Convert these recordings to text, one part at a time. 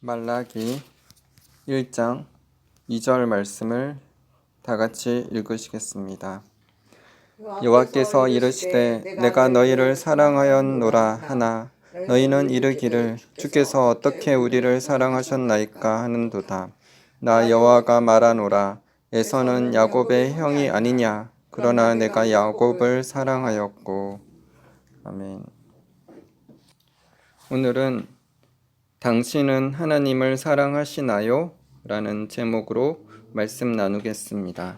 말라기 1장 2절 말씀을 다 같이 읽으시겠습니다. 여호와께서 이르시되 내가 너희를 사랑하였노라 하나 너희는 이르기를 주께서 어떻게 우리를 사랑하셨나이까 하는도다. 나 여호와가 말하노라 에서는 야곱의 형이 아니냐 그러나 내가 야곱을 사랑하였고. 아멘. 오늘은 당신은 하나님을 사랑하시나요? 라는 제목으로 말씀 나누겠습니다.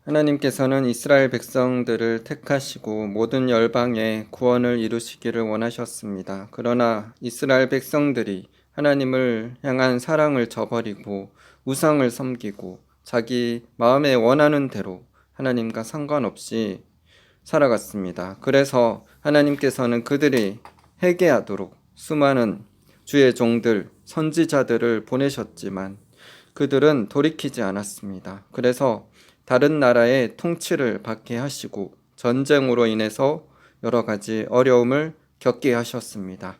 하나님께서는 이스라엘 백성들을 택하시고 모든 열방에 구원을 이루시기를 원하셨습니다. 그러나 이스라엘 백성들이 하나님을 향한 사랑을 저버리고 우상을 섬기고 자기 마음에 원하는 대로 하나님과 상관없이 살아갔습니다. 그래서 하나님께서는 그들이 회개하도록 수많은 주의 종들, 선지자들을 보내셨지만 그들은 돌이키지 않았습니다. 그래서 다른 나라의 통치를 받게 하시고 전쟁으로 인해서 여러 가지 어려움을 겪게 하셨습니다.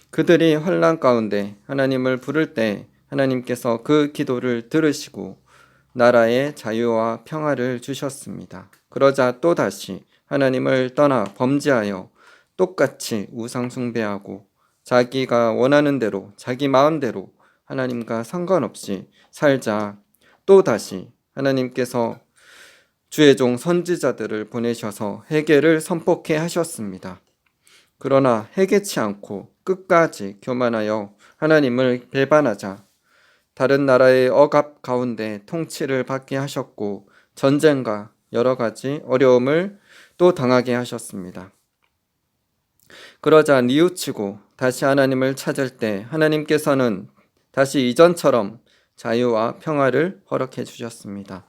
그들이 환난 가운데 하나님을 부를 때 하나님께서 그 기도를 들으시고 나라의 자유와 평화를 주셨습니다. 그러자 또다시 하나님을 떠나 범죄하여 똑같이 우상 숭배하고 자기가 원하는 대로 자기 마음대로 하나님과 상관없이 살자 또다시 하나님께서 주의 종 선지자들을 보내셔서 회개를 선포케 하셨습니다. 그러나 회개치 않고 끝까지 교만하여 하나님을 배반하자 다른 나라의 억압 가운데 통치를 받게 하셨고 전쟁과 여러 가지 어려움을 또 당하게 하셨습니다. 그러자 뉘우치고 다시 하나님을 찾을 때 하나님께서는 다시 이전처럼 자유와 평화를 허락해 주셨습니다.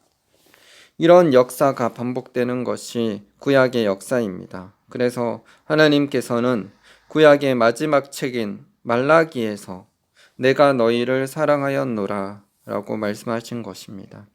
이런 역사가 반복되는 것이 구약의 역사입니다. 그래서 하나님께서는 구약의 마지막 책인 말라기에서 내가 너희를 사랑하였노라 라고 말씀하신 것입니다.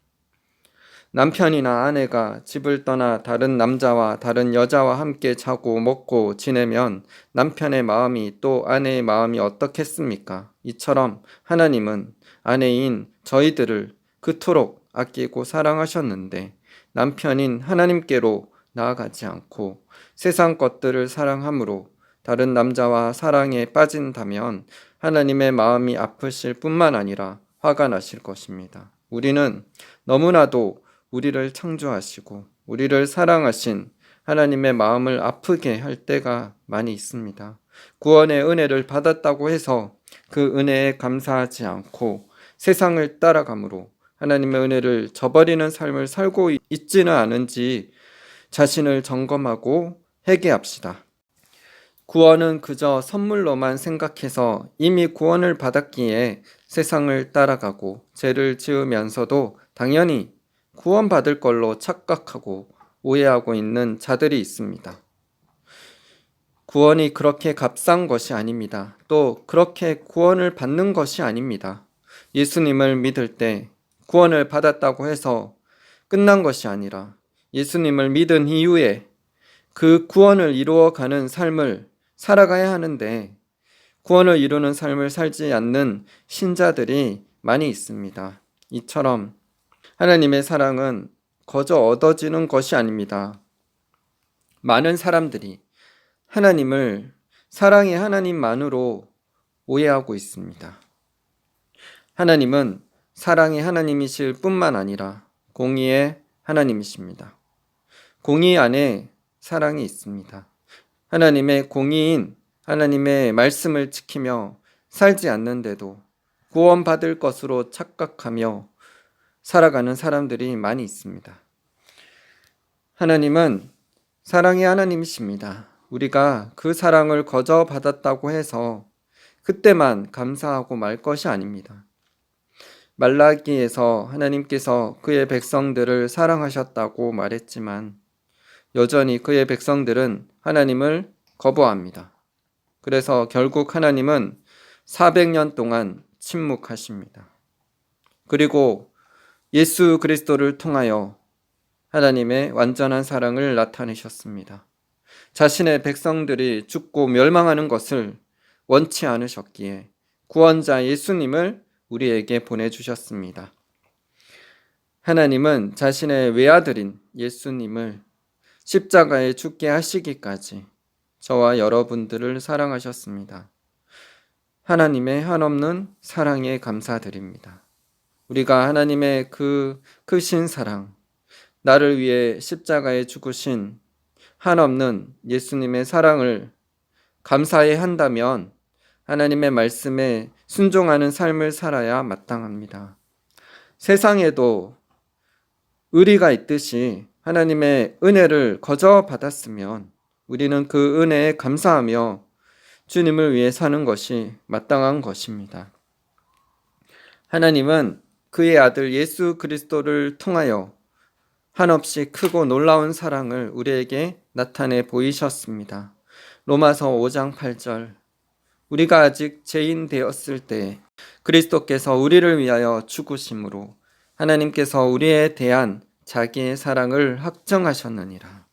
남편이나 아내가 집을 떠나 다른 남자와 다른 여자와 함께 자고 먹고 지내면 남편의 마음이 또 아내의 마음이 어떻겠습니까? 이처럼 하나님은 아내인 저희들을 그토록 아끼고 사랑하셨는데 남편인 하나님께로 나아가지 않고 세상 것들을 사랑함으로 다른 남자와 사랑에 빠진다면 하나님의 마음이 아프실 뿐만 아니라 화가 나실 것입니다. 우리는 너무나도 우리를 창조하시고 우리를 사랑하신 하나님의 마음을 아프게 할 때가 많이 있습니다. 구원의 은혜를 받았다고 해서 그 은혜에 감사하지 않고 세상을 따라감으로 하나님의 은혜를 저버리는 삶을 살고 있지는 않은지 자신을 점검하고 회개합시다. 구원은 그저 선물로만 생각해서 이미 구원을 받았기에 세상을 따라가고 죄를 지으면서도 당연히 구원받을 걸로 착각하고 오해하고 있는 자들이 있습니다. 구원이 그렇게 값싼 것이 아닙니다. 또 그렇게 구원을 받는 것이 아닙니다. 예수님을 믿을 때 구원을 받았다고 해서 끝난 것이 아니라 예수님을 믿은 이후에 그 구원을 이루어가는 삶을 살아가야 하는데 구원을 이루는 삶을 살지 않는 신자들이 많이 있습니다. 이처럼 하나님의 사랑은 거저 얻어지는 것이 아닙니다. 많은 사람들이 하나님을 사랑의 하나님만으로 오해하고 있습니다. 하나님은 사랑의 하나님이실 뿐만 아니라 공의의 하나님이십니다. 공의 안에 사랑이 있습니다. 하나님의 공의인 하나님의 말씀을 지키며 살지 않는데도 구원받을 것으로 착각하며 살아가는 사람들이 많이 있습니다. 하나님은 사랑의 하나님이십니다. 우리가 그 사랑을 거저 받았다고 해서 그때만 감사하고 말 것이 아닙니다. 말라기에서 하나님께서 그의 백성들을 사랑하셨다고 말했지만 여전히 그의 백성들은 하나님을 거부합니다. 그래서 결국 하나님은 400년 동안 침묵하십니다. 그리고 예수 그리스도를 통하여 하나님의 완전한 사랑을 나타내셨습니다. 자신의 백성들이 죽고 멸망하는 것을 원치 않으셨기에 구원자 예수님을 우리에게 보내주셨습니다. 하나님은 자신의 외아들인 예수님을 십자가에 죽게 하시기까지 저와 여러분들을 사랑하셨습니다. 하나님의 한없는 사랑에 감사드립니다. 우리가 하나님의 그 크신 사랑, 나를 위해 십자가에 죽으신 한없는 예수님의 사랑을 감사해 한다면 하나님의 말씀에 순종하는 삶을 살아야 마땅합니다. 세상에도 의리가 있듯이 하나님의 은혜를 거저 받았으면 우리는 그 은혜에 감사하며 주님을 위해 사는 것이 마땅한 것입니다. 하나님은 그의 아들 예수 그리스도를 통하여 한없이 크고 놀라운 사랑을 우리에게 나타내 보이셨습니다. 로마서 5장 8절, 우리가 아직 죄인 되었을 때 그리스도께서 우리를 위하여 죽으심으로 하나님께서 우리에 대한 자기의 사랑을 확정하셨느니라.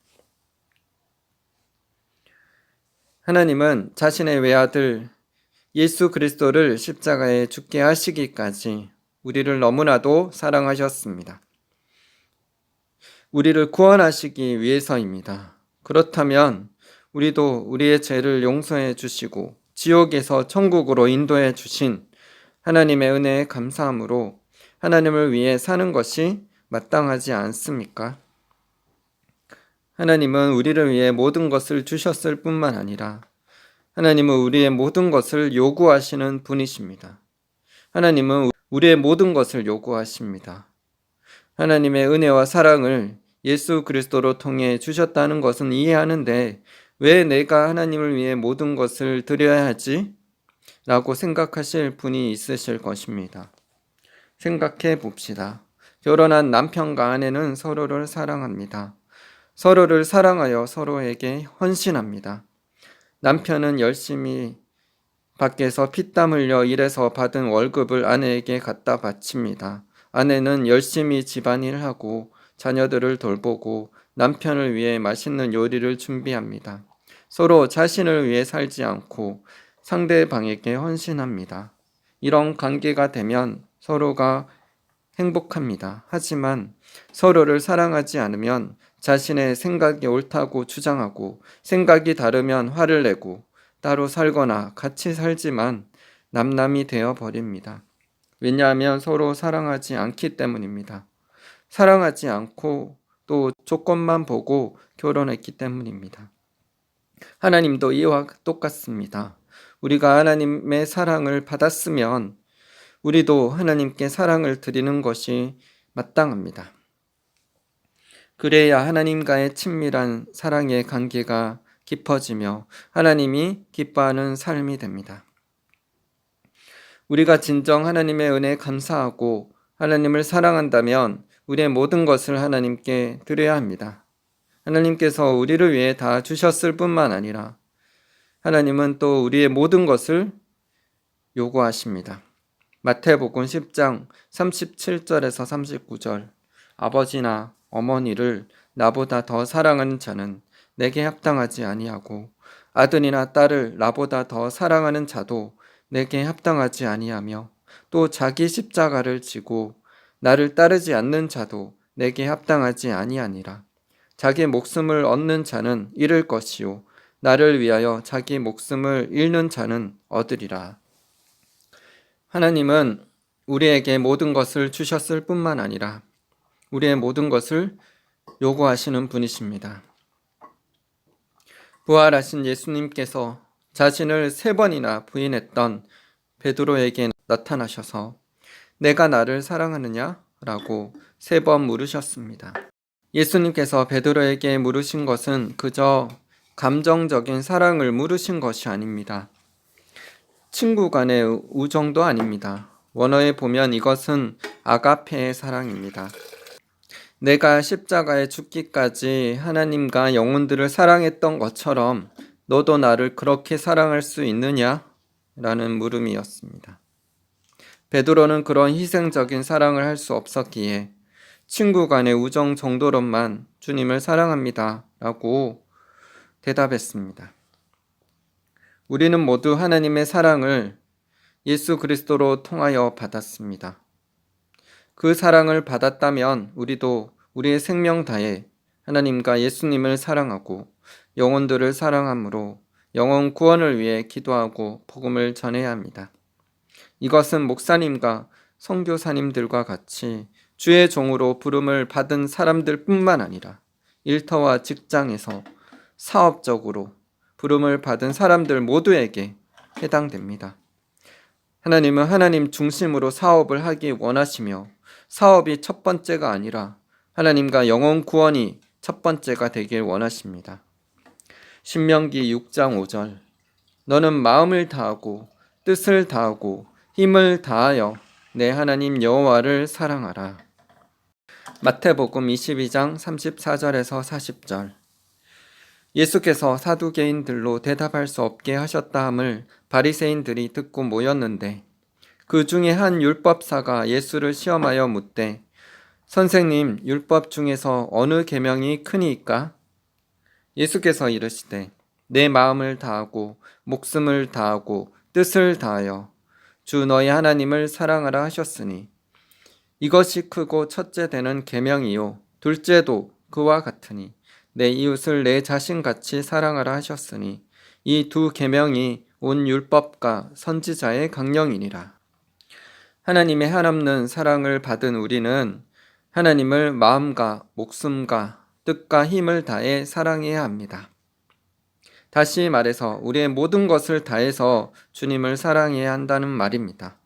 하나님은 자신의 외아들 예수 그리스도를 십자가에 죽게 하시기까지 우리를 너무나도 사랑하셨습니다. 우리를 구원하시기 위해서입니다. 그렇다면 우리도 우리의 죄를 용서해 주시고 지옥에서 천국으로 인도해 주신 하나님의 은혜에 감사함으로 하나님을 위해 사는 것이 마땅하지 않습니까? 하나님은 우리를 위해 모든 것을 주셨을 뿐만 아니라 하나님은 우리의 모든 것을 요구하시는 분이십니다. 하나님은 우리의 모든 것을 요구하십니다. 하나님의 은혜와 사랑을 예수 그리스도로 통해 주셨다는 것은 이해하는데 왜 내가 하나님을 위해 모든 것을 드려야 하지? 라고 생각하실 분이 있으실 것입니다. 생각해 봅시다. 결혼한 남편과 아내는 서로를 사랑합니다. 서로를 사랑하여 서로에게 헌신합니다. 남편은 열심히 밖에서 피땀 흘려 일해서 받은 월급을 아내에게 갖다 바칩니다. 아내는 열심히 집안일을 하고 자녀들을 돌보고 남편을 위해 맛있는 요리를 준비합니다. 서로 자신을 위해 살지 않고 상대방에게 헌신합니다. 이런 관계가 되면 서로가 행복합니다. 하지만 서로를 사랑하지 않으면 자신의 생각이 옳다고 주장하고 생각이 다르면 화를 내고 따로 살거나 같이 살지만 남남이 되어 버립니다. 왜냐하면 서로 사랑하지 않기 때문입니다. 사랑하지 않고 또 조건만 보고 결혼했기 때문입니다. 하나님도 이와 똑같습니다. 우리가 하나님의 사랑을 받았으면 우리도 하나님께 사랑을 드리는 것이 마땅합니다. 그래야 하나님과의 친밀한 사랑의 관계가 깊어지며 하나님이 기뻐하는 삶이 됩니다. 우리가 진정 하나님의 은혜에 감사하고 하나님을 사랑한다면 우리의 모든 것을 하나님께 드려야 합니다. 하나님께서 우리를 위해 다 주셨을 뿐만 아니라 하나님은 또 우리의 모든 것을 요구하십니다. 마태복음 10장 37절에서 39절, 아버지나 어머니를 나보다 더 사랑하는 자는 내게 합당하지 아니하고 아들이나 딸을 나보다 더 사랑하는 자도 내게 합당하지 아니하며 또 자기 십자가를 지고 나를 따르지 않는 자도 내게 합당하지 아니하니라. 자기 목숨을 얻는 자는 잃을 것이요 나를 위하여 자기 목숨을 잃는 자는 얻으리라. 하나님은 우리에게 모든 것을 주셨을 뿐만 아니라 우리의 모든 것을 요구하시는 분이십니다. 부활하신 예수님께서 자신을 3번이나 부인했던 베드로에게 나타나셔서 내가 나를 사랑하느냐? 라고 3번 물으셨습니다. 예수님께서 베드로에게 물으신 것은 그저 감정적인 사랑을 물으신 것이 아닙니다. 친구 간의 우정도 아닙니다. 원어에 보면 이것은 아가페의 사랑입니다. 내가 십자가에 죽기까지 하나님과 영혼들을 사랑했던 것처럼 너도 나를 그렇게 사랑할 수 있느냐? 라는 물음이었습니다. 베드로는 그런 희생적인 사랑을 할 수 없었기에 친구 간의 우정 정도로만 주님을 사랑합니다. 라고 대답했습니다. 우리는 모두 하나님의 사랑을 예수 그리스도로 통하여 받았습니다. 그 사랑을 받았다면 우리도 우리의 생명 다해 하나님과 예수님을 사랑하고 영혼들을 사랑함으로 영혼 구원을 위해 기도하고 복음을 전해야 합니다. 이것은 목사님과 선교사님들과 같이 주의 종으로 부름을 받은 사람들 뿐만 아니라 일터와 직장에서 사업적으로 부름을 받은 사람들 모두에게 해당됩니다. 하나님은 하나님 중심으로 사업을 하기 원하시며 사업이 첫 번째가 아니라 하나님과 영혼 구원이 첫 번째가 되길 원하십니다. 신명기 6장 5절 너는 마음을 다하고 뜻을 다하고 힘을 다하여 내 하나님 여호와를 사랑하라. 마태복음 22장 34절에서 40절 예수께서 사두개인들로 대답할 수 없게 하셨다 함을 바리새인들이 듣고 모였는데 그 중에 한 율법사가 예수를 시험하여 묻되 선생님 율법 중에서 어느 계명이 크니이까? 예수께서 이르시되 내 마음을 다하고 목숨을 다하고 뜻을 다하여 주 너희 하나님을 사랑하라 하셨으니 이것이 크고 첫째 되는 계명이요 둘째도 그와 같으니 내 이웃을 내 자신같이 사랑하라 하셨으니 이 두 계명이 온 율법과 선지자의 강령이니라. 하나님의 한없는 사랑을 받은 우리는 하나님을 마음과 목숨과 뜻과 힘을 다해 사랑해야 합니다. 다시 말해서 우리의 모든 것을 다해서 주님을 사랑해야 한다는 말입니다.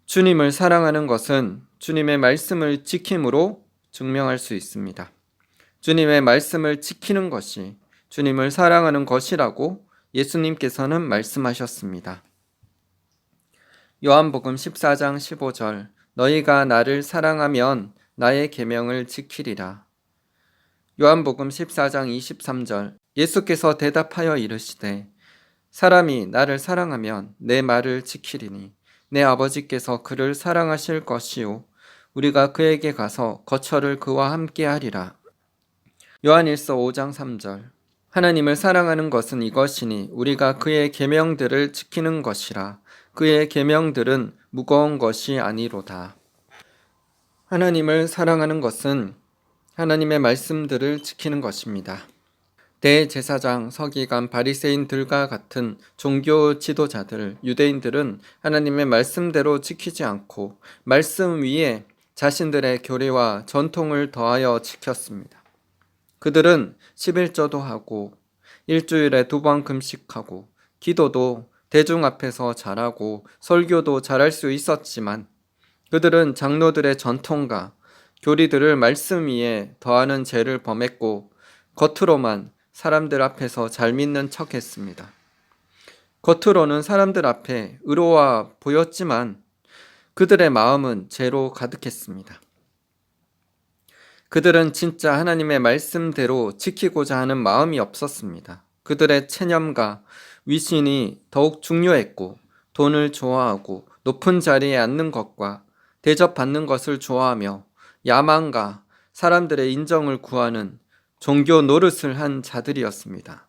주님을 사랑하는 것은 주님의 말씀을 지킴으로 증명할 수 있습니다. 주님의 말씀을 지키는 것이 주님을 사랑하는 것이라고 예수님께서는 말씀하셨습니다. 요한복음 14장 15절 너희가 나를 사랑하면 나의 계명을 지키리라. 요한복음 14장 23절 예수께서 대답하여 이르시되 사람이 나를 사랑하면 내 말을 지키리니 내 아버지께서 그를 사랑하실 것이요 우리가 그에게 가서 거처를 그와 함께 하리라. 요한일서 5장 3절 하나님을 사랑하는 것은 이것이니 우리가 그의 계명들을 지키는 것이라. 그의 계명들은 무거운 것이 아니로다. 하나님을 사랑하는 것은 하나님의 말씀들을 지키는 것입니다. 대제사장, 서기관, 바리새인들과 같은 종교 지도자들, 유대인들은 하나님의 말씀대로 지키지 않고 말씀 위에 자신들의 교리와 전통을 더하여 지켰습니다. 그들은 11조도 하고 일주일에 2번 금식하고 기도도 대중 앞에서 잘하고 설교도 잘할 수 있었지만 그들은 장로들의 전통과 교리들을 말씀 위에 더하는 죄를 범했고 겉으로만 사람들 앞에서 잘 믿는 척 했습니다. 겉으로는 사람들 앞에 의로워 보였지만 그들의 마음은 죄로 가득했습니다. 그들은 진짜 하나님의 말씀대로 지키고자 하는 마음이 없었습니다. 그들의 체념과 위신이 더욱 중요했고 돈을 좋아하고 높은 자리에 앉는 것과 대접받는 것을 좋아하며 야망과 사람들의 인정을 구하는 종교 노릇을 한 자들이었습니다.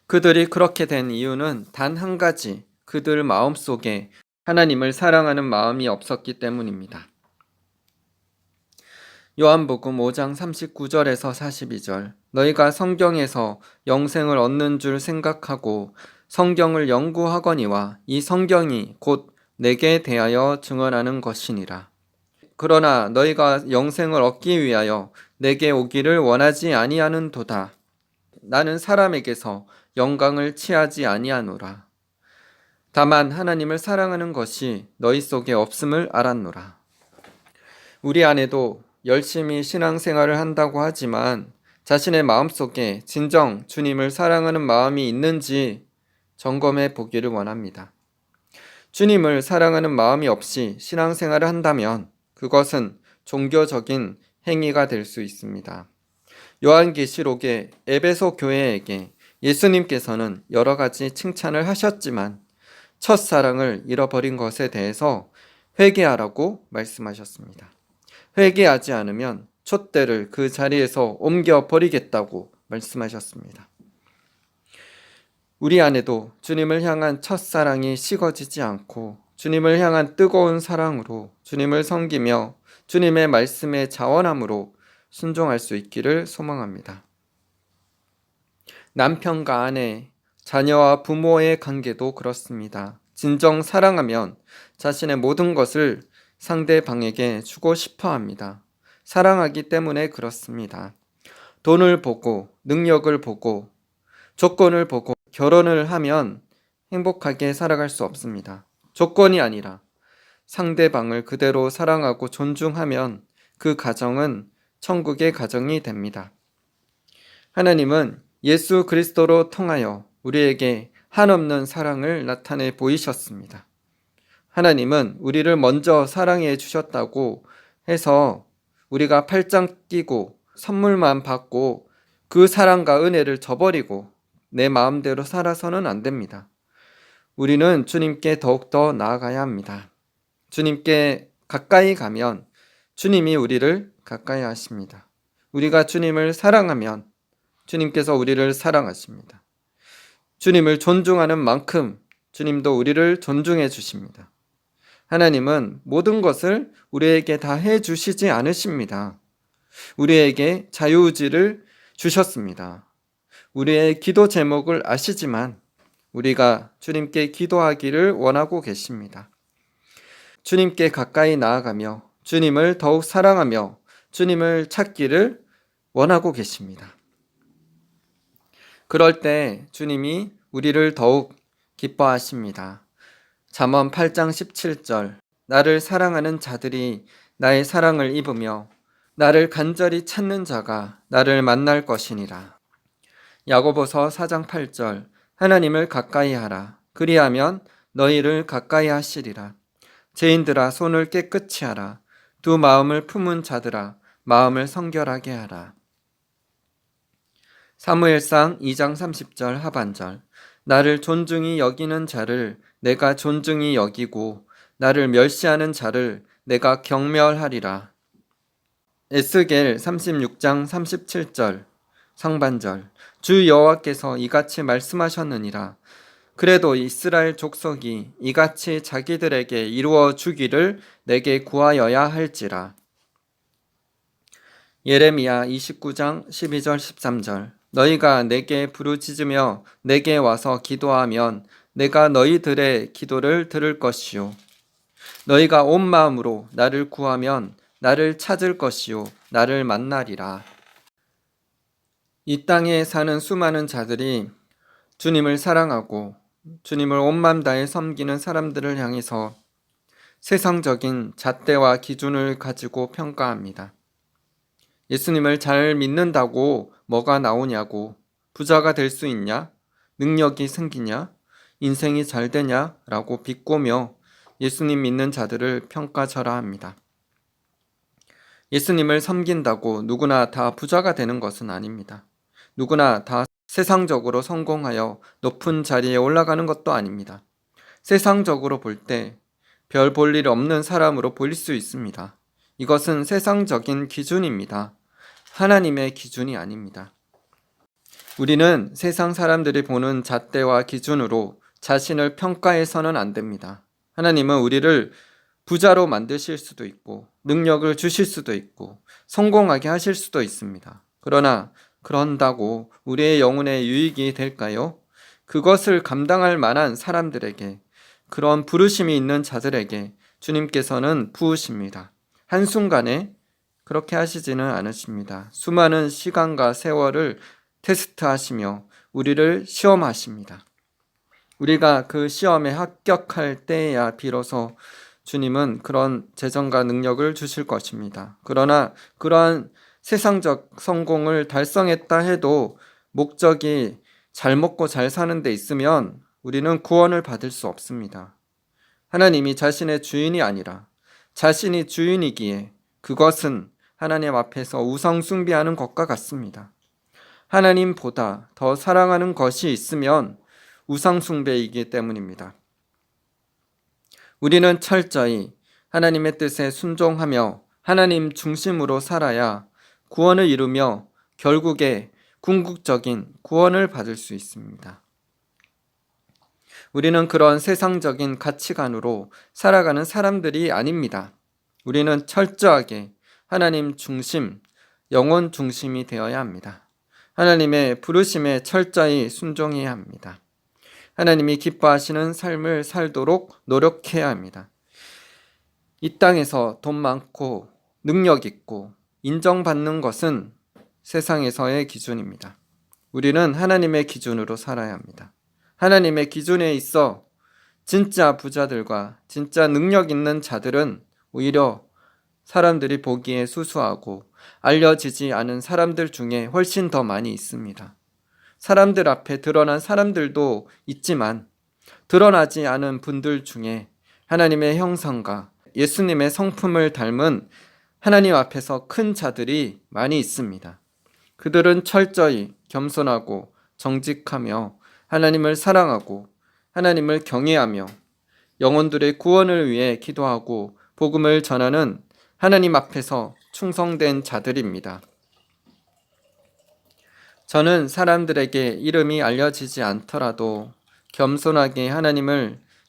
그들이 그렇게 된 이유는 단 한 가지, 그들 마음속에 하나님을 사랑하는 마음이 없었기 때문입니다. 요한복음 5장 39절에서 42절 너희가 성경에서 영생을 얻는 줄 생각하고 성경을 연구하거니와 이 성경이 곧 내게 대하여 증언하는 것이니라. 그러나 너희가 영생을 얻기 위하여 내게 오기를 원하지 아니하는도다. 나는 사람에게서 영광을 취하지 아니하노라. 다만 하나님을 사랑하는 것이 너희 속에 없음을 알았노라. 우리 안에도 열심히 신앙생활을 한다고 하지만 자신의 마음속에 진정 주님을 사랑하는 마음이 있는지 점검해 보기를 원합니다. 주님을 사랑하는 마음이 없이 신앙생활을 한다면 그것은 종교적인 행위가 될 수 있습니다. 요한계시록의 에베소 교회에게 예수님께서는 여러 가지 칭찬을 하셨지만 첫사랑을 잃어버린 것에 대해서 회개하라고 말씀하셨습니다. 회개하지 않으면 촛대를 그 자리에서 옮겨 버리겠다고 말씀하셨습니다. 우리 안에도 주님을 향한 첫사랑이 식어지지 않고 주님을 향한 뜨거운 사랑으로 주님을 섬기며 주님의 말씀에 자원함으로 순종할 수 있기를 소망합니다. 남편과 아내, 자녀와 부모의 관계도 그렇습니다. 진정 사랑하면 자신의 모든 것을 상대방에게 주고 싶어 합니다. 사랑하기 때문에 그렇습니다. 돈을 보고, 능력을 보고, 조건을 보고 결혼을 하면 행복하게 살아갈 수 없습니다. 조건이 아니라 상대방을 그대로 사랑하고 존중하면 그 가정은 천국의 가정이 됩니다. 하나님은 예수 그리스도로 통하여 우리에게 한없는 사랑을 나타내 보이셨습니다. 하나님은 우리를 먼저 사랑해 주셨다고 해서 우리가 팔짱 끼고 선물만 받고 그 사랑과 은혜를 저버리고 내 마음대로 살아서는 안 됩니다. 우리는 주님께 더욱더 나아가야 합니다. 주님께 가까이 가면 주님이 우리를 가까이 하십니다. 우리가 주님을 사랑하면 주님께서 우리를 사랑하십니다. 주님을 존중하는 만큼 주님도 우리를 존중해 주십니다. 하나님은 모든 것을 우리에게 다 해 주시지 않으십니다. 우리에게 자유의지를 주셨습니다. 우리의 기도 제목을 아시지만 우리가 주님께 기도하기를 원하고 계십니다. 주님께 가까이 나아가며 주님을 더욱 사랑하며 주님을 찾기를 원하고 계십니다. 그럴 때 주님이 우리를 더욱 기뻐하십니다. 잠언 8장 17절 나를 사랑하는 자들이 나의 사랑을 입으며 나를 간절히 찾는 자가 나를 만날 것이니라. 야고보서 4장 8절 하나님을 가까이 하라. 그리하면 너희를 가까이 하시리라. 죄인들아 손을 깨끗이 하라. 두 마음을 품은 자들아 마음을 성결하게 하라. 사무엘상 2장 30절 하반절 나를 존중히 여기는 자를 내가 존중히 여기고 나를 멸시하는 자를 내가 경멸하리라. 에스겔 36장 37절 상반절 주 여호와께서 이같이 말씀하셨느니라. 그래도 이스라엘 족속이 이같이 자기들에게 이루어 주기를 내게 구하여야 할지라. 예레미야 29장 12절 13절 너희가 내게 부르짖으며 내게 와서 기도하면 내가 너희들의 기도를 들을 것이요 너희가 온 마음으로 나를 구하면 나를 찾을 것이요 나를 만나리라. 이 땅에 사는 수많은 자들이 주님을 사랑하고 주님을 온 마음 다해 섬기는 사람들을 향해서 세상적인 잣대와 기준을 가지고 평가합니다. 예수님을 잘 믿는다고 뭐가 나오냐고, 부자가 될 수 있냐, 능력이 생기냐, 인생이 잘 되냐 라고 비꼬며 예수님 믿는 자들을 평가절하합니다. 예수님을 섬긴다고 누구나 다 부자가 되는 것은 아닙니다. 누구나 다 세상적으로 성공하여 높은 자리에 올라가는 것도 아닙니다. 세상적으로 볼 때 별 볼 일 없는 사람으로 보일 수 있습니다. 이것은 세상적인 기준입니다. 하나님의 기준이 아닙니다. 우리는 세상 사람들이 보는 잣대와 기준으로 자신을 평가해서는 안 됩니다. 하나님은 우리를 부자로 만드실 수도 있고 능력을 주실 수도 있고 성공하게 하실 수도 있습니다. 그러나 그런다고 우리의 영혼에 유익이 될까요? 그것을 감당할 만한 사람들에게, 그런 부르심이 있는 자들에게 주님께서는 부으십니다. 한순간에 그렇게 하시지는 않으십니다. 수많은 시간과 세월을 테스트하시며 우리를 시험하십니다. 우리가 그 시험에 합격할 때에야 비로소 주님은 그런 재정과 능력을 주실 것입니다. 그러나 그러한 세상적 성공을 달성했다 해도 목적이 잘 먹고 잘 사는 데 있으면 우리는 구원을 받을 수 없습니다. 하나님이 자신의 주인이 아니라 자신이 주인이기에 그것은 하나님 앞에서 우상 숭배하는 것과 같습니다. 하나님보다 더 사랑하는 것이 있으면 우상 숭배이기 때문입니다. 우리는 철저히 하나님의 뜻에 순종하며 하나님 중심으로 살아야 구원을 이루며 결국에 궁극적인 구원을 받을 수 있습니다. 우리는 그런 세상적인 가치관으로 살아가는 사람들이 아닙니다. 우리는 철저하게 하나님 중심, 영혼 중심이 되어야 합니다. 하나님의 부르심에 철저히 순종해야 합니다. 하나님이 기뻐하시는 삶을 살도록 노력해야 합니다. 이 땅에서 돈 많고 능력 있고 인정받는 것은 세상에서의 기준입니다. 우리는 하나님의 기준으로 살아야 합니다. 하나님의 기준에 있어 진짜 부자들과 진짜 능력 있는 자들은 오히려 사람들이 보기에 수수하고 알려지지 않은 사람들 중에 훨씬 더 많이 있습니다. 사람들 앞에 드러난 사람들도 있지만 드러나지 않은 분들 중에 하나님의 형상과 예수님의 성품을 닮은 하나님 앞에서 큰 자들이 많이 있습니다. 그들은 철저히 겸손하고 정직하며 하나님을 사랑하고 하나님을 경외하며 영혼들의 구원을 위해 기도하고 복음을 전하는 하나님 앞에서 충성된 자들입니다. 저는 사람들에게 이름이 알려지지 않더라도 겸손하게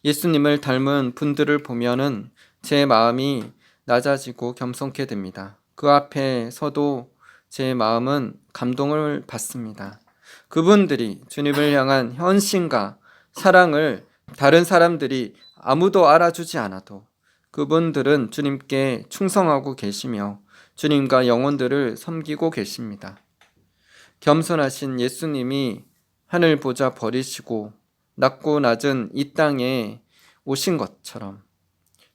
예수님을 닮은 분들을 보면은 제 마음이 낮아지고 겸손케 됩니다. 그 앞에서도 제 마음은 감동을 받습니다. 그분들이 주님을 향한 헌신과 사랑을 다른 사람들이 아무도 알아주지 않아도 그분들은 주님께 충성하고 계시며 주님과 영혼들을 섬기고 계십니다. 겸손하신 예수님이 하늘 보좌 버리시고 낮고 낮은 이 땅에 오신 것처럼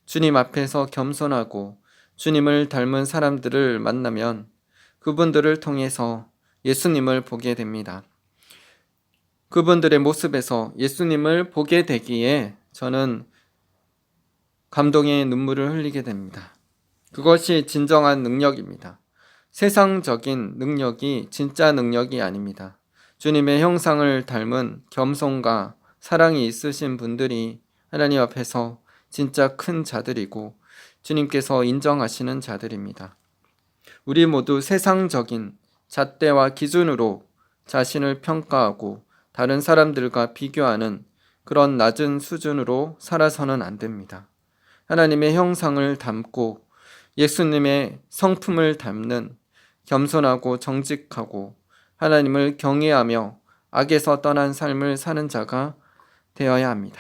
주님 앞에서 겸손하고 주님을 닮은 사람들을 만나면 그분들을 통해서 예수님을 보게 됩니다. 그분들의 모습에서 예수님을 보게 되기에 저는 감동의 눈물을 흘리게 됩니다. 그것이 진정한 능력입니다. 세상적인 능력이 진짜 능력이 아닙니다. 주님의 형상을 닮은 겸손과 사랑이 있으신 분들이 하나님 앞에서 진짜 큰 자들이고 주님께서 인정하시는 자들입니다. 우리 모두 세상적인 잣대와 기준으로 자신을 평가하고 다른 사람들과 비교하는 그런 낮은 수준으로 살아서는 안 됩니다. 하나님의 형상을 담고 예수님의 성품을 담는 겸손하고 정직하고 하나님을 경외하며 악에서 떠난 삶을 사는 자가 되어야 합니다.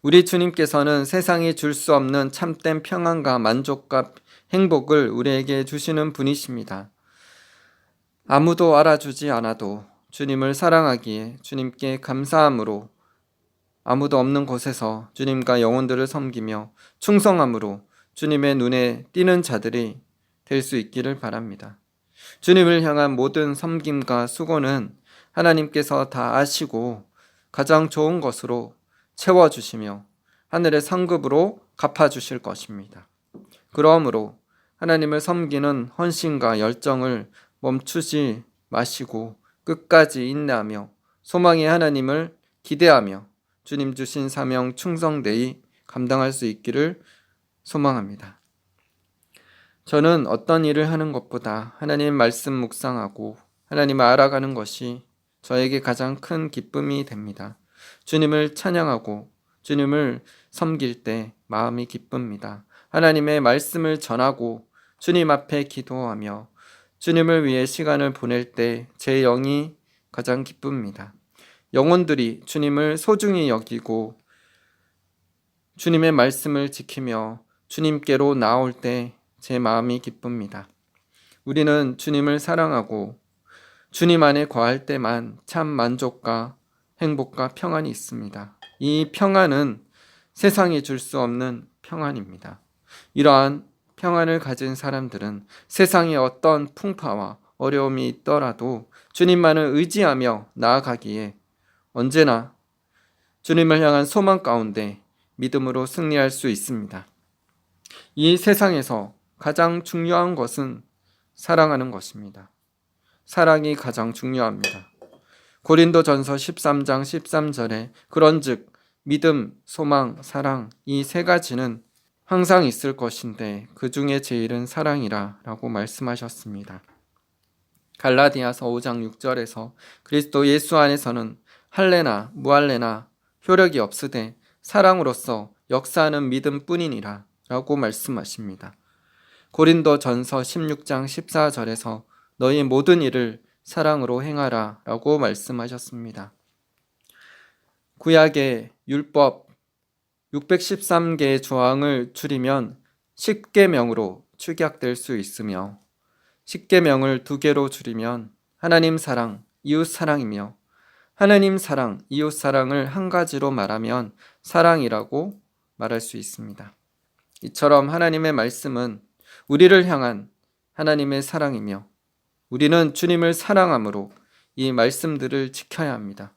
우리 주님께서는 세상이 줄 수 없는 참된 평안과 만족과 행복을 우리에게 주시는 분이십니다. 아무도 알아주지 않아도 주님을 사랑하기에 주님께 감사함으로 아무도 없는 곳에서 주님과 영혼들을 섬기며 충성함으로 주님의 눈에 띄는 자들이 될 수 있기를 바랍니다. 주님을 향한 모든 섬김과 수고는 하나님께서 다 아시고 가장 좋은 것으로 채워주시며 하늘의 상급으로 갚아주실 것입니다. 그러므로 하나님을 섬기는 헌신과 열정을 멈추지 마시고 끝까지 인내하며 소망의 하나님을 기대하며 주님 주신 사명 충성되이 감당할 수 있기를 소망합니다. 저는 어떤 일을 하는 것보다 하나님의 말씀 묵상하고 하나님을 알아가는 것이 저에게 가장 큰 기쁨이 됩니다. 주님을 찬양하고 주님을 섬길 때 마음이 기쁩니다. 하나님의 말씀을 전하고 주님 앞에 기도하며 주님을 위해 시간을 보낼 때 제 영이 가장 기쁩니다. 영혼들이 주님을 소중히 여기고 주님의 말씀을 지키며 주님께로 나올 때 제 마음이 기쁩니다. 우리는 주님을 사랑하고 주님 안에 거할 때만 참 만족과 행복과 평안이 있습니다. 이 평안은 세상이 줄 수 없는 평안입니다. 이러한 평안을 가진 사람들은 세상에 어떤 풍파와 어려움이 있더라도 주님만을 의지하며 나아가기에 언제나 주님을 향한 소망 가운데 믿음으로 승리할 수 있습니다. 이 세상에서 가장 중요한 것은 사랑하는 것입니다. 사랑이 가장 중요합니다. 고린도전서 13장 13절에 그런즉 믿음, 소망, 사랑 이 세 가지는 항상 있을 것인데 그 중에 제일은 사랑이라 라고 말씀하셨습니다. 갈라디아서 5장 6절에서 그리스도 예수 안에서는 할례나 무할례나 효력이 없으되 사랑으로서 역사하는 믿음뿐이니라 라고 말씀하십니다. 고린도전서 16장 14절에서 너희 모든 일을 사랑으로 행하라 라고 말씀하셨습니다. 구약의 율법 613개의 조항을 줄이면 10계명으로 축약될 수 있으며 10계명을 2개로 줄이면 하나님 사랑, 이웃 사랑이며 하나님 사랑, 이웃 사랑을 한 가지로 말하면 사랑이라고 말할 수 있습니다. 이처럼 하나님의 말씀은 우리를 향한 하나님의 사랑이며 우리는 주님을 사랑함으로 이 말씀들을 지켜야 합니다.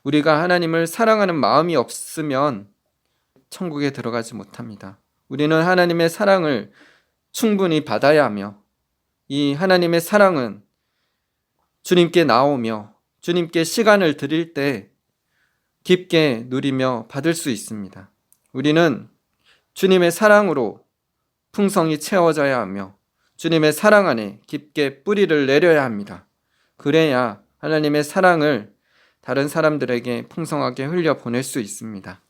우리가 하나님을 사랑하는 마음이 없으면 천국에 들어가지 못합니다. 우리는 하나님의 사랑을 충분히 받아야 하며 이 하나님의 사랑은 주님께 나오며 주님께 시간을 드릴 때 깊게 누리며 받을 수 있습니다. 우리는 주님의 사랑으로 풍성히 채워져야 하며 주님의 사랑 안에 깊게 뿌리를 내려야 합니다. 그래야 하나님의 사랑을 다른 사람들에게 풍성하게 흘려보낼 수 있습니다.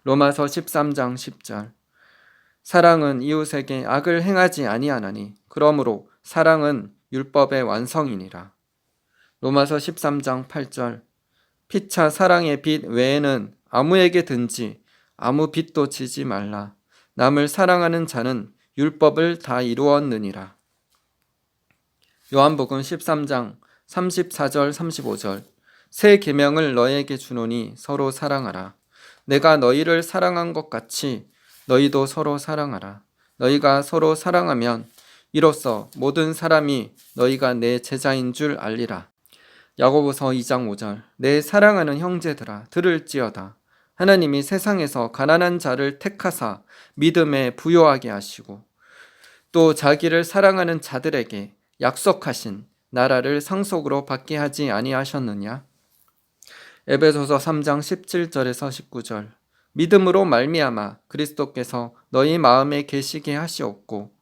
로마서 13장 10절 사랑은 이웃에게 악을 행하지 아니하나니 그러므로 사랑은 율법의 완성이니라. 로마서 13장 8절 피차 사랑의 빚 외에는 아무에게든지 아무 빚도 지지 말라. 남을 사랑하는 자는 율법을 다 이루었느니라. 요한복음 13장 34절 35절 새 계명을 너희에게 주노니 서로 사랑하라. 내가 너희를 사랑한 것 같이 너희도 서로 사랑하라. 너희가 서로 사랑하면 이로써 모든 사람이 너희가 내 제자인 줄 알리라. 야고보서 2장 5절 내 사랑하는 형제들아 들을지어다. 하나님이 세상에서 가난한 자를 택하사 믿음에 부요하게 하시고 또 자기를 사랑하는 자들에게 약속하신 나라를 상속으로 받게 하지 아니하셨느냐? 에베소서 3장 17절에서 19절 믿음으로 말미암아 그리스도께서 너희 마음에 계시게 하시옵고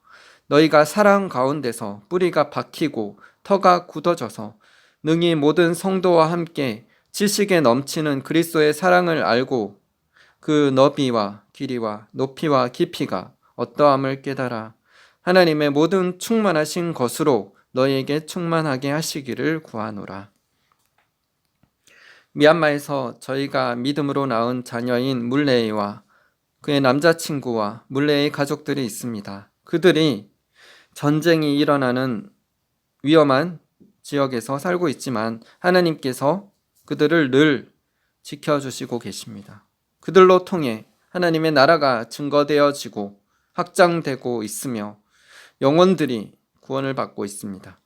너희가 사랑 가운데서 뿌리가 박히고 터가 굳어져서 능히 모든 성도와 함께 지식에 넘치는 그리스도의 사랑을 알고 그 너비와 길이와 높이와 깊이가 어떠함을 깨달아 하나님의 모든 충만하신 것으로 너희에게 충만하게 하시기를 구하노라. 미얀마에서 저희가 믿음으로 낳은 자녀인 물레이와 그의 남자친구와 물레이의 가족들이 있습니다. 그들이 전쟁이 일어나는 위험한 지역에서 살고 있지만 하나님께서 그들을 늘 지켜주시고 계십니다. 그들로 통해 하나님의 나라가 증거되어지고 확장되고 있으며 영혼들이 구원을 받고 있습니다.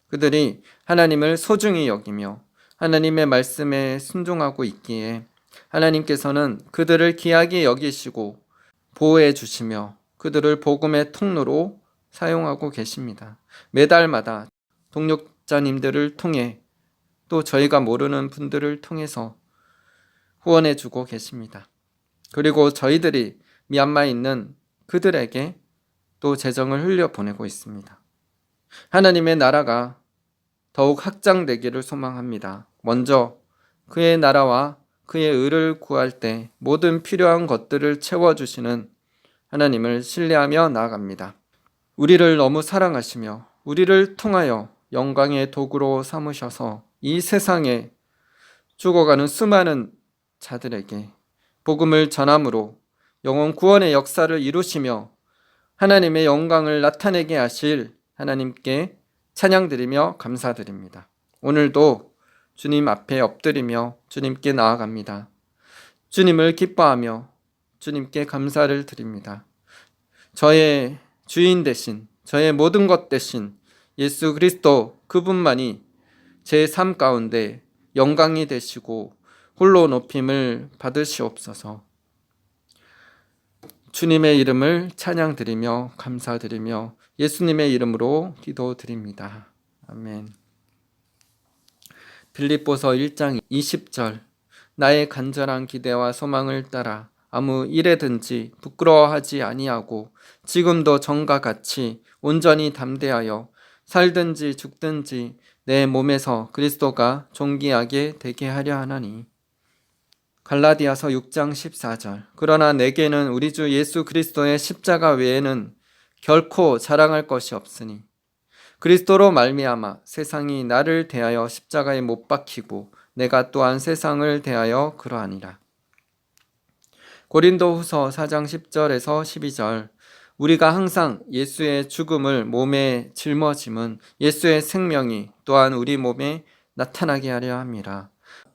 그들이 하나님을 소중히 여기며 하나님의 말씀에 순종하고 있기에 하나님께서는 그들을 귀하게 여기시고 보호해 주시며 그들을 복음의 통로로 사용하고 계십니다. 매달마다 동역자님들을 통해 또 저희가 모르는 분들을 통해서 후원해 주고 계십니다. 그리고 저희들이 미얀마에 있는 그들에게 또 재정을 흘려보내고 있습니다. 하나님의 나라가 더욱 확장되기를 소망합니다. 먼저 그의 나라와 그의 의를 구할 때 모든 필요한 것들을 채워주시는 하나님을 신뢰하며 나아갑니다. 우리를 너무 사랑하시며 우리를 통하여 영광의 도구로 삼으셔서 이 세상에 죽어가는 수많은 자들에게 복음을 전함으로 영혼 구원의 역사를 이루시며 하나님의 영광을 나타내게 하실 하나님께 찬양드리며 감사드립니다. 오늘도 주님 앞에 엎드리며 주님께 나아갑니다. 주님을 기뻐하며 주님께 감사를 드립니다. 저의 주인 되신 저의 모든 것 되신 예수 그리스도 그분만이 제 삶 가운데 영광이 되시고 홀로 높임을 받으시옵소서. 주님의 이름을 찬양드리며 감사드리며 예수님의 이름으로 기도드립니다. 아멘. 빌립보서 1장 20절 나의 간절한 기대와 소망을 따라 아무 일에든지 부끄러워하지 아니하고 지금도 전과 같이 온전히 담대하여 살든지 죽든지 내 몸에서 그리스도가 존귀하게 되게 하려 하나니. 갈라디아서 6장 14절. 그러나 내게는 우리 주 예수 그리스도의 십자가 외에는 결코 자랑할 것이 없으니 그리스도로 말미암아 세상이 나를 대하여 십자가에 못 박히고 내가 또한 세상을 대하여 그러하니라. 고린도후서 4장 10절에서 12절. 우리가 항상 예수의 죽음을 몸에 짊어짐은 예수의 생명이 또한 우리 몸에 나타나게 하려 함이라.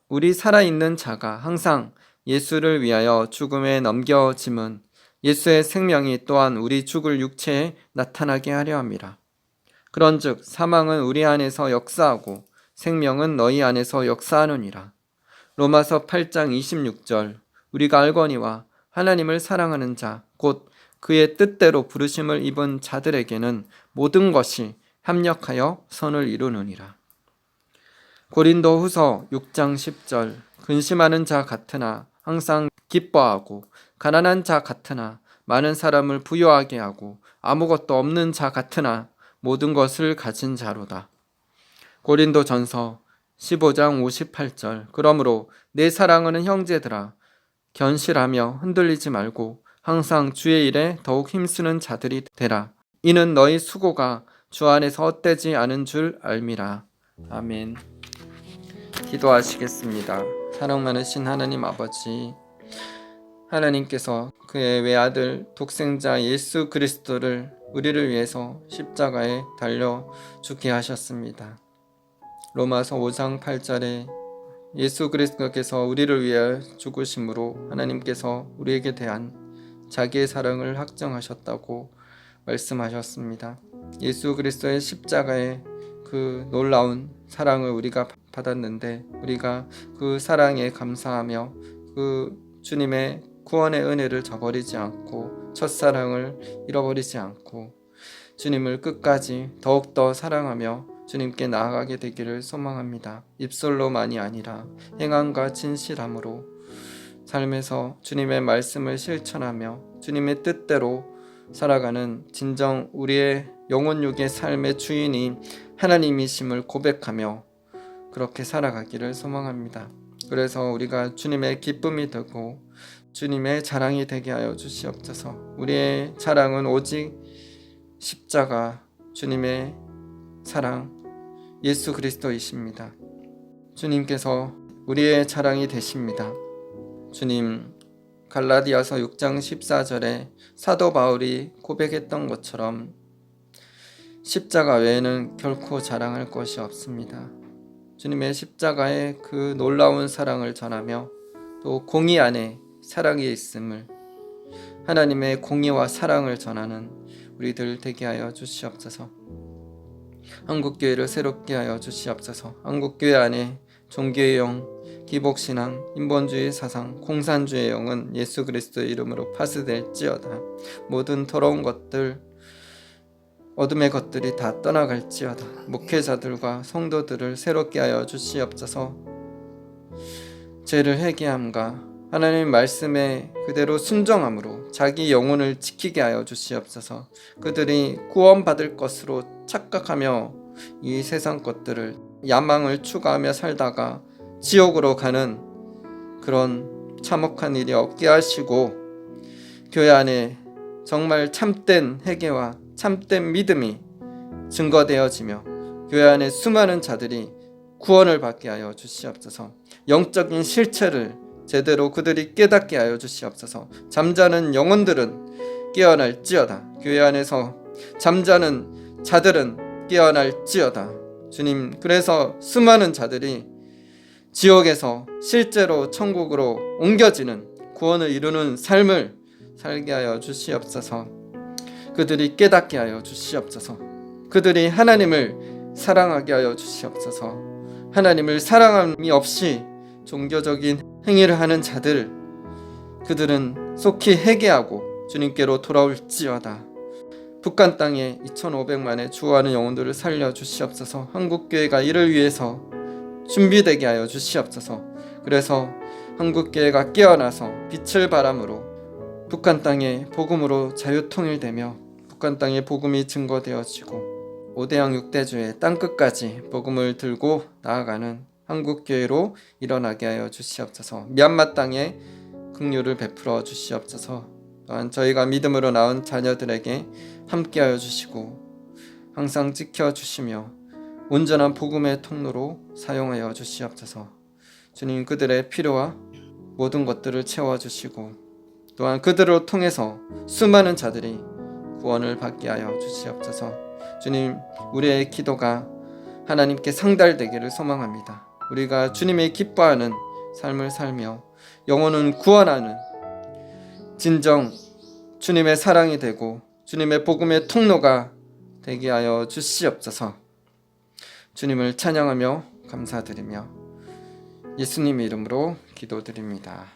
우리 살아있는 자가 항상 예수를 위하여 죽음에 넘겨짐은 예수의 생명이 또한 우리 죽을 육체에 나타나게 하려 함이라. 그런즉 사망은 우리 안에서 역사하고 생명은 너희 안에서 역사하느니라. 로마서 8장 26절. 우리가 알거니와 하나님을 사랑하는 자 곧 그의 뜻대로 부르심을 입은 자들에게는 모든 것이 합력하여 선을 이루느니라. 고린도후서 6장 10절. 근심하는 자 같으나 항상 기뻐하고 가난한 자 같으나 많은 사람을 부유하게 하고 아무것도 없는 자 같으나 모든 것을 가진 자로다. 고린도전서 15장 58절. 그러므로 내 사랑하는 형제들아 견실하며 흔들리지 말고 항상 주의 일에 더욱 힘쓰는 자들이 되라. 이는 너희 수고가 주 안에서 헛되지 않은 줄 알미라. 아멘. 기도하시겠습니다. 사랑 많으신 하나님 아버지, 하나님께서 그의 외아들 독생자 예수 그리스도를 우리를 위해서 십자가에 달려 죽게 하셨습니다. 로마서 5장 8절에 예수 그리스도께서 우리를 위해 죽으심으로 하나님께서 우리에게 대한 자기의 사랑을 확정하셨다고 말씀하셨습니다. 예수 그리스도의 십자가의 그 놀라운 사랑을 우리가 받았는데 우리가 그 사랑에 감사하며 그 주님의 구원의 은혜를 저버리지 않고 첫사랑을 잃어버리지 않고 주님을 끝까지 더욱더 사랑하며 주님께 나아가게 되기를 소망합니다. 입술로만이 아니라 행함과 진실함으로 삶에서 주님의 말씀을 실천하며 주님의 뜻대로 살아가는 진정 우리의 영혼육의 삶의 주인이 하나님이심을 고백하며 그렇게 살아가기를 소망합니다. 그래서 우리가 주님의 기쁨이 되고 주님의 자랑이 되게 하여 주시옵소서. 우리의 자랑은 오직 십자가 주님의 사랑 예수 그리스도이십니다. 주님께서 우리의 자랑이 되십니다. 주님, 갈라디아서 6장 14절에 사도 바울이 고백했던 것처럼 십자가 외에는 결코 자랑할 것이 없습니다. 주님의 십자가의 그 놀라운 사랑을 전하며 또 공의 안에 사랑이 있음을, 하나님의 공의와 사랑을 전하는 우리들 되게 하여 주시옵소서. 한국교회를 새롭게 하여 주시옵소서. 한국교회 안에 종교의 영, 기복신앙, 인본주의 사상, 공산주의 영은 예수 그리스도의 이름으로 파쇄될지어다. 모든 더러운 것들, 어둠의 것들이 다 떠나갈지어다. 목회자들과 성도들을 새롭게 하여 주시옵소서. 죄를 회개함과 하나님 말씀에 그대로 순종함으로 자기 영혼을 지키게 하여 주시옵소서. 그들이 구원받을 것으로 착각하며 이 세상 것들을 야망을 추구하며 살다가 지옥으로 가는 그런 참혹한 일이 없게 하시고 교회 안에 정말 참된 회개와 참된 믿음이 증거되어지며 교회 안에 수많은 자들이 구원을 받게 하여 주시옵소서. 영적인 실체를 제대로 그들이 깨닫게 하여 주시옵소서. 잠자는 영혼들은 깨어날지어다. 교회 안에서 잠자는 자들은 깨어날지어다. 주님, 그래서 수많은 자들이 지옥에서 실제로 천국으로 옮겨지는 구원을 이루는 삶을 살게 하여 주시옵소서. 그들이 깨닫게 하여 주시옵소서. 그들이 하나님을 사랑하게 하여 주시옵소서. 하나님을 사랑함이 없이 종교적인 행위를 하는 자들, 그들은 속히 회개하고 주님께로 돌아올지어다. 북한 땅에 2,500만의 주어하는 영혼들을 살려주시옵소서. 한국교회가 이를 위해서 준비되게 하여 주시옵소서. 그래서 한국교회가 깨어나서 빛을 바람으로 북한 땅에 복음으로 자유통일되며 북한 땅에 복음이 증거되어지고 5대양 6대주의 땅끝까지 복음을 들고 나아가는 한국교회로 일어나게 하여 주시옵소서. 미얀마 땅에 긍휼을 베풀어 주시옵소서. 또한 저희가 믿음으로 낳은 자녀들에게 함께하여 주시고 항상 지켜주시며 온전한 복음의 통로로 사용하여 주시옵소서. 주님, 그들의 필요와 모든 것들을 채워주시고 또한 그들을 통해서 수많은 자들이 구원을 받게 하여 주시옵소서. 주님, 우리의 기도가 하나님께 상달되기를 소망합니다. 우리가 주님의 기뻐하는 삶을 살며 영혼은 구원하는 진정 주님의 사랑이 되고 주님의 복음의 통로가 되게 하여 주시옵소서. 주님을 찬양하며 감사드리며 예수님의 이름으로 기도드립니다.